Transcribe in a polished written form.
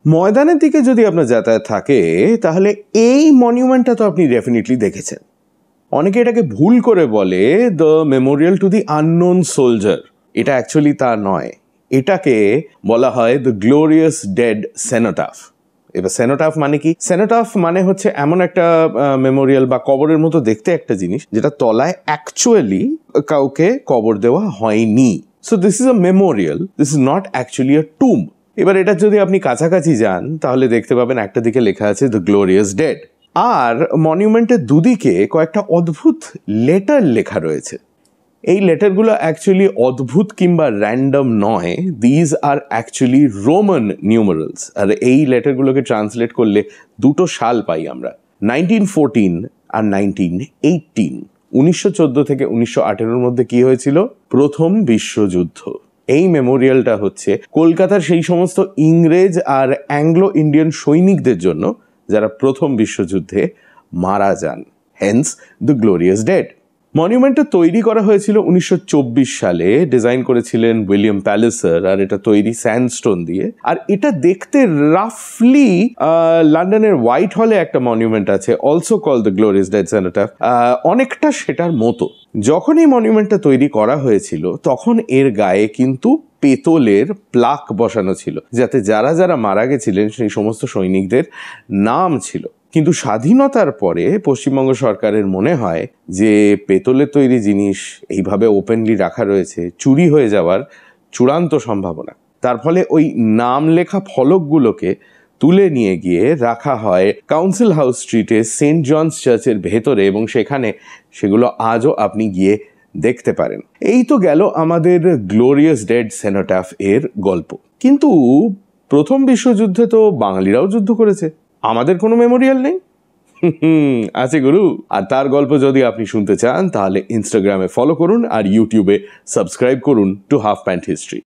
ময়দানের দিকে যদি আপনার যাতায়াত থাকে তাহলে এই মনিউমেন্টটা তো আপনি ডেফিনেটলি দেখেছেন। অনেকে এটাকে ভুল করে বলে the Memorial to the unknown soldier. এটা অ্যাকচুয়ালি তা নয়, এটাকে বলা হয় দ্য গ্লোরিয়াস ডেড সেনোটাফ। এবার সেনোটাফ মানে কি? সেনোটাফ মানে হচ্ছে এমন একটা মেমোরিয়াল বা কবরের মতো দেখতে একটা জিনিস যেটা তলায় অ্যাকচুয়ালি কাউকে কবর দেওয়া হয়নি। So this is a Memorial, this is not actually আ টুম। এবার এটা যদি আপনি কাছাকাছি যান তাহলে দেখতে পাবেন একটা দিকে লেখা আছে দ্য গ্লোরিয়াস ডেড, আর মনিউমেন্টের দুদিকে কয়েকটা অদ্ভুত লেটার লেখা রয়েছে। এই লেটারগুলো অ্যাকচুয়ালি অদ্ভুত কিংবা র্যান্ডম নয়, দিজ আর অ্যাকচুয়ালি রোমান নিউমারালস। আর এই লেটারগুলোকে ট্রান্সলেট করলে দুটো সাল পাই আমরা, 1914 আর 1918। 1914 থেকে 1918 মধ্যে কি হয়েছিল? প্রথম বিশ্বযুদ্ধ। এই মেমোরিয়ালটা হচ্ছে কলকাতার সেই সমস্ত ইংরেজ আর অ্যাংলো ইন্ডিয়ান সৈনিকদের জন্য যারা প্রথম বিশ্বযুদ্ধে মারা যান, হেন্স দ্য গ্লোরিয়াস ডেড। মনিউমেন্টটা তৈরি করা হয়েছিল 1924 সালে, ডিজাইন করেছিলেন উইলিয়াম প্যালেসার, আর এটা তৈরি স্যান্ডস্টোন দিয়ে। আর এটা দেখতে রাফলি লন্ডনের হোয়াইট হলে একটা মনিউমেন্ট আছে, also call the glorious dead cenotaph, অনেকটা সেটার মতো। যখন এই মনিউমেন্টটা তৈরি করা হয়েছিল তখন এর গায়ে কিন্তু পেতলের প্লাক বসানো ছিল, যাতে যারা যারা মারা গেছিলেন সেই সমস্ত সৈনিকদের নাম ছিল। কিন্তু স্বাধীনতার পরে পশ্চিমবঙ্গ সরকারের মনে হয় যে পেতলের তৈরি জিনিস এইভাবে ওপেনলি রাখা রয়েছে, চুরি হয়ে যাওয়ার চূড়ান্ত সম্ভাবনা। তার ফলে ওই নাম লেখা ফলকগুলোকে তুলে নিয়ে গিয়ে রাখা হয় কাউন্সিল হাউস স্ট্রিটে সেন্ট জনস চার্চের ভেতরে, এবং সেখানে সেগুলো আজও আপনি গিয়ে দেখতে পারেন। এই তো গেল আমাদের গ্লোরিয়াস ডেড সেনোটাফ এর গল্প। কিন্তু প্রথম বিশ্বযুদ্ধে তো বাঙালিরাও যুদ্ধ করেছে, আমাদের কোনো মেমোরিয়াল নেই। আছে গুরু। আর তার গল্প যদি আপনি শুনতে চান তাহলে ইনস্টাগ্রামে ফলো করুন আর ইউটিউবে সাবস্ক্রাইব করুন টু হাফ প্যান্ট হিস্ট্রি।